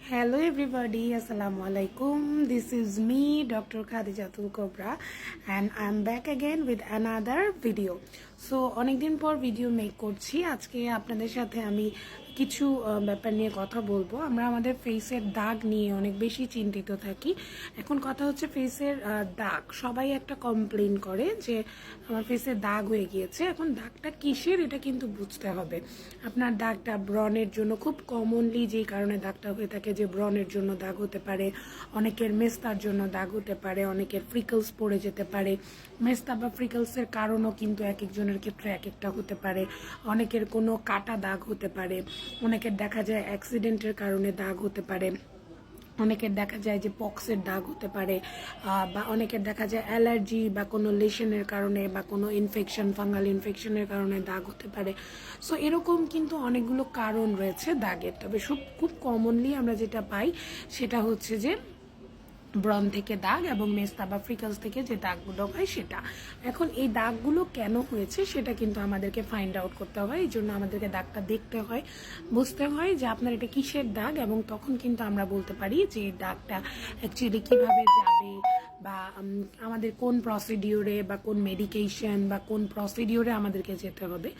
Hello everybody, Assalamu alaikum. This is me, Dr. Khadijatul Kobra, and I'm back again with another video. So অনেকদিন পর video make করছি। আজকে আপনাদের সাথে আমি কিছু ব্যাপার নিয়ে কথা বলবো। আমরা আমাদের ফেসের দাগ নিয়ে অনেক বেশি চিন্তিত থাকি। এখন কথা হচ্ছে ফেসের দাগ। সবাই একটা কমপ্লেন করে যে আমার ফেসে দাগ হয়ে গিয়েছে। এখন দাগটা কিসের এটা কিন্তু বুঝতে হবে। আপনার দাগটা ব্রণের জন্য খুব কমনলি যেই কারণে দাগটা হয়ে থাকে, যে ব্রণের জন্য দাগ হতে পারে, অনেকের মেস্তার জন্য দাগ হতে পারে, অনেকের ফ্রিকলস পড়ে যেতে পারে। মেস্তা বা ফ্রিকলসের কারণও কিন্তু এক একজনের ক্ষেত্রে এক একটা হতে পারে। অনেকের কোনো কাটা দাগ হতে পারে, অনেকের দেখা যায় অ্যাক্সিডেন্টের কারণে দাগ হতে পারে, অনেকের দেখা যায় যে পক্সের দাগ হতে পারে, বা অনেকের দেখা যায় অ্যালার্জি বা কোনো লেশনের কারণে বা কোনো ইনফেকশন, ফাঙ্গাল ইনফেকশনের কারণে দাগ হতে পারে। সো এরকম কিন্তু অনেকগুলো কারণ রয়েছে দাগের। তবে খুব কমনলি আমরা যেটা পাই সেটা হচ্ছে যে ব্রণ থেকে দাগ এবং মেস্তা বা ফ্রিকলস থেকে যে দাগগুলো হয় সেটা। এখন এই দাগগুলো কেন হয়েছে সেটা কিন্তু আমাদেরকে ফাইন্ড আউট করতে হয়। এই জন্য আমাদেরকে দাগটা দেখতে হয়, বুঝতে হয় যে আপনার এটা কিসের দাগ, এবং তখন কিন্তু আমরা বলতে পারি যে এই দাগটা অ্যাকচুয়ালি কীভাবে যাবে, বা আমাদের কোন প্রসিডিওরে বা কোন মেডিকেশন বা কোন প্রসিডিওরে আমাদেরকে যেতে হবে।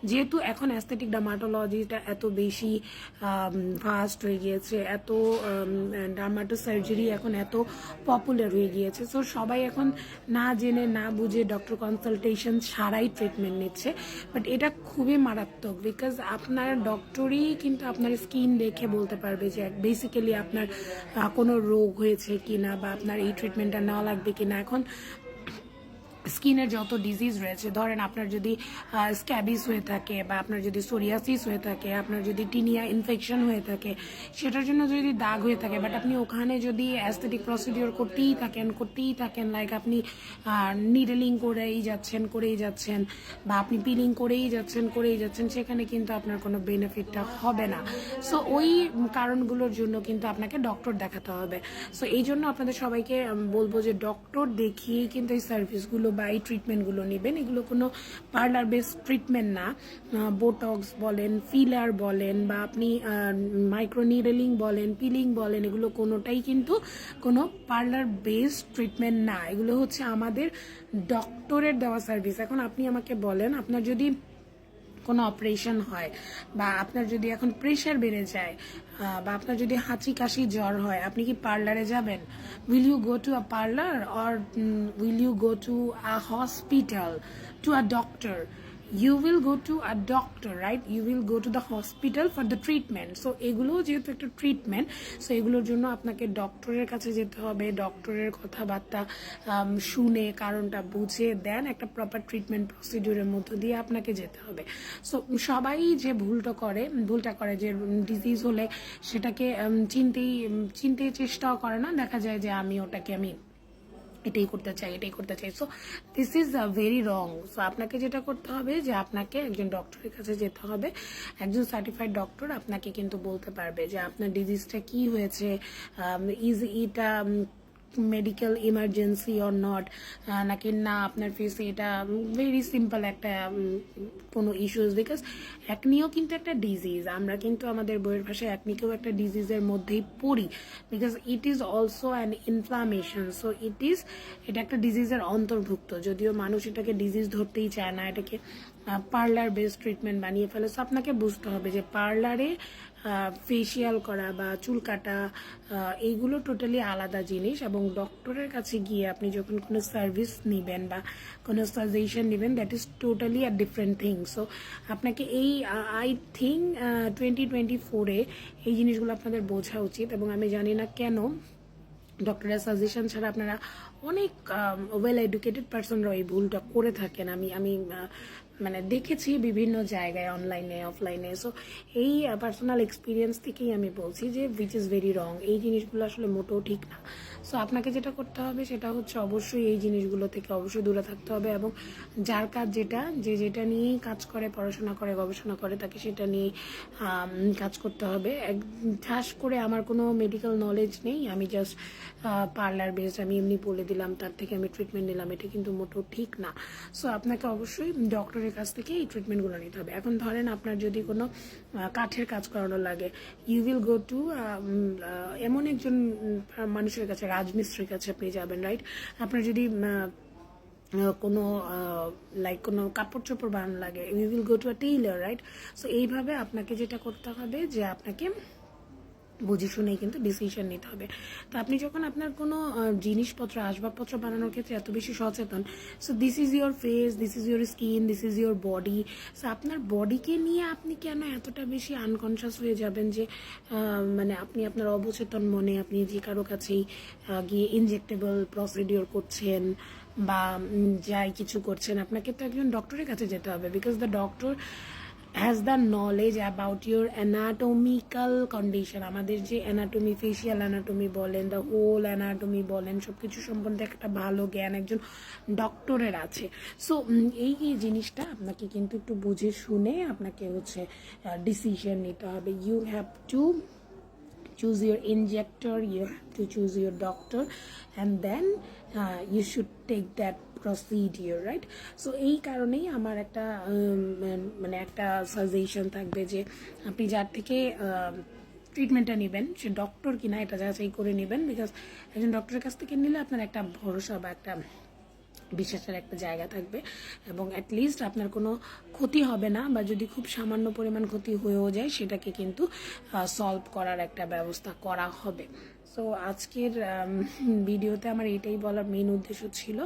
যেহেতু এখন অ্যাস্থেটিক ডার্মাটোলজিটা এত বেশি ফাস্ট হয়ে গিয়েছে, এত ডার্মাটো সার্জারি এখন এত পপুলার হয়ে গিয়েছে, সো সবাই এখন না জেনে না বুঝে ডক্টর কনসালটেশন ছাড়াই ট্রিটমেন্ট নিচ্ছে। বাট এটা খুবই মারাত্মক, বিকজ আপনার ডক্টরই কিন্তু আপনার স্কিন দেখে বলতে পারবে যে বেসিক্যালি আপনার কোনো রোগ হয়েছে কিনা, বা আপনার এই ট্রিটমেন্টটা নেওয়া লাগবে কিনা। এখন স্কিনের যত ডিজিজ রয়েছে, ধরেন আপনার যদি স্ক্যাবিস হয়ে থাকে, বা আপনার যদি সোরিয়াসিস হয়ে থাকে, আপনার যদি টিনিয়া ইনফেকশন হয়ে থাকে, সেটার জন্য যদি দাগ হয়ে থাকে, বাট আপনি ওখানে যদি অ্যাস্থেটিক প্রসিডিওর করতেই থাকেন, লাইক আপনি নিডলিং করেই যাচ্ছেন, বা আপনি পিলিং করেই যাচ্ছেন, সেখানে কিন্তু আপনার কোনো বেনিফিটটা হবে না। সো ওই কারণগুলোর জন্য কিন্তু আপনাকে ডক্টর দেখাতে হবে। সো এই জন্য আপনাদের সবাইকে বলবো যে ডক্টর দেখিয়ে কিন্তু এই সার্ভিসগুলো বা এই ট্রিটমেন্টগুলো নেবেন। এগুলো কোনো পার্লার বেস ট্রিটমেন্ট না। বোটক্স বলেন, ফিলার বলেন, বা আপনি মাইক্রোনিডলিং বলেন, পিলিং বলেন, এগুলো কোনোটাই কিন্তু কোনো পার্লার বেস ট্রিটমেন্ট না। এগুলো হচ্ছে আমাদের ডক্টরের দেওয়া সার্ভিস। এখন আপনি আমাকে বলেন, আপনার যদি কোনো অপারেশন হয়, বা আপনার যদি এখন প্রেশার বেড়ে যায়, বা আপনার যদি হাঁচি কাশি জ্বর হয়, আপনি কি পার্লারে যাবেন? Will you go to a parlour, or will you go to a hospital, to a doctor? You will go to a doctor, right? You will go to the hospital for the treatment. So এগুলো যেহেতু একটা treatment, so এগুলোর জন্য আপনাকে ডক্টরের কাছে যেতে হবে। ডক্টরের কথাবার্তা শুনে, কারণটা বুঝে দেন একটা প্রপার ট্রিটমেন্ট প্রসিডিউরের মধ্য দিয়ে আপনাকে যেতে হবে। সো সবাই যে ভুলটা করে যে ডিজিজ হলে সেটাকে চিনতে চেষ্টাও করে না। দেখা যায় যে আমি এটাই করতে চাই। So this is very wrong. So আপনাকে যেটা করতে হবে যে আপনাকে একজন ডক্টরের কাছে যেতে হবে। একজন সার্টিফাইড ডক্টর আপনাকে কিন্তু বলতে পারবে যে আপনার ডিজিজটা কি হয়েছে, ইজ এটা মেডিকেল ইমার্জেন্সি অর নট, নাকি না আপনার ফেসে এটা ভেরি সিম্পল একটা কোনো ইস্যুস। বিকজ অ্যাকনিও কিন্তু একটা ডিজিজ। আমরা কিন্তু আমাদের বইয়ের ভাষায় অ্যাকনিকেও একটা ডিজিজের মধ্যেই পড়ি, because it is also an inflammation. So এটা একটা ডিজিজের অন্তর্ভুক্ত, যদিও মানুষ এটাকে ডিজিজ ধরতেই চায় না, এটাকে পার্লার বেসড ট্রিটমেন্ট বানিয়ে ফেলে। সো আপনাকে বুঝতে হবে যে পার্লারে ফেসিয়াল করা বা চুল কাটা এইগুলো টোটালি আলাদা জিনিস, এবং ডক্টরের কাছে গিয়ে আপনি যখন কোনো সার্ভিস নেবেন বা কোনো সাজেশন নেবেন, that is totally a different thing. So আপনাকে আই থিঙ্ক 2024-এ এই জিনিসগুলো আপনাদের বোঝা উচিত। এবং আমি জানি না কেন ডক্টরের সাজেশন ছাড়া আপনারা অনেক ওয়েল এডুকেটেড পার্সনরা এই ভুলটা করে থাকেন। আমি মানে দেখেছি বিভিন্ন জায়গায়, অনলাইনে অফলাইনে। সো এই পার্সোনাল এক্সপিরিয়েন্স থেকেই আমি বলছি যে উইচ ইজ ভেরি রং। এই জিনিসগুলো আসলে মোটেও ঠিক না। সো আপনাকে যেটা করতে হবে সেটা হচ্ছে অবশ্যই এই জিনিসগুলো থেকে অবশ্যই দূরে থাকতে হবে, এবং যার কাজ যেটা নিয়েই কাজ করে, পড়াশোনা করে, গবেষণা করে, তাকে সেটা নিয়ে কাজ করতে হবে। ঠাস করে আমার কোনো মেডিকেল নলেজ নেই, আমি জাস্ট পার্লার বেসড আমি এমনি বলে দিলাম, তার থেকে আমি ট্রিটমেন্ট নিলাম, এটা কিন্তু মোটেও ঠিক না। সো আপনাকে অবশ্যই ডক্টরের ডক্টরের কাছ থেকে এই ট্রিটমেন্টগুলো নিতে হবে। এখন ধরেন আপনার যদি কোনো কাঠের কাজ করানো লাগে, ইউ উইল গো টু এমন একজন মানুষের কাছে, রাজমিস্ত্রির কাছে আপনি যাবেন, রাইট? আপনার যদি কোনো লাইক কোনো কাপড় চোপড় বানানো লাগে, you will go to a tailor, right? So এইভাবে আপনাকে যেটা করতে হবে যে আপনাকে বুঝে শুনেই কিন্তু ডিসিশন নিতে হবে। তো আপনি যখন আপনার কোনো জিনিসপত্র, আসবাবপত্র বানানোর ক্ষেত্রে এত বেশি সচেতন, so this is your face, this is your skin, this is your body. So আপনার বডিকে নিয়ে আপনি কেন এতটা বেশি আনকনশাস হয়ে যাবেন যে মানে আপনি আপনার অবচেতন মনে আপনি যে কারো কাছেই গিয়ে ইনজেক্টেবল প্রসিডিওর করছেন বা যাই কিছু করছেন? আপনাকে তো একজন ডক্টরের কাছে যেতে হবে, because the doctor has the knowledge about your anatomical condition. আমাদের যে অ্যানাটমি, ফেশিয়াল অ্যানাটমি বলেন, দ্য হোল অ্যানাটমি বলেন, সব কিছু সম্বন্ধে একটা ভালো জ্ঞান একজন ডক্টরের আছে। সো এই জিনিসটা আপনাকে কিন্তু একটু বুঝে শুনে আপনাকে হচ্ছে ডিসিশন নিতে হবে। You have to choose your injector, you have to choose your doctor, and then you should take that procedure, right? So এই কারণেই আমার একটা মানে একটা সাজেশন থাকবে যে আপনি যার থেকে ট্রিটমেন্টটা নেবেন সে ডক্টর কিনা এটা যাচাই করে নেবেন, বিকজ একজন ডক্টরের কাছ থেকে নিলে আপনার একটা ভরসা বা একটা বিশ্বাসের একটা জায়গা থাকবে, এবং অ্যাটলিস্ট আপনার কোনো ক্ষতি হবে না, বা যদি খুব সামান্য পরিমাণ ক্ষতি হয়েও যায় সেটাকে কিন্তু সলভ করার একটা ব্যবস্থা করা হবে। সো আজকের ভিডিওতে আমার এটাই বলার মেইন উদ্দেশ্য ছিল।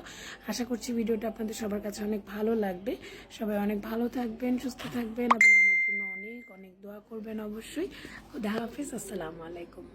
আশা করছি ভিডিওটা আপনাদের সবার কাছে অনেক ভালো লাগবে। সবাই অনেক ভালো থাকবেন, সুস্থ থাকবেন, এবং আমার জন্য অনেক অনেক দোয়া করবেন অবশ্যই। খুদা হাফিজ, আসসালামু আলাইকুম।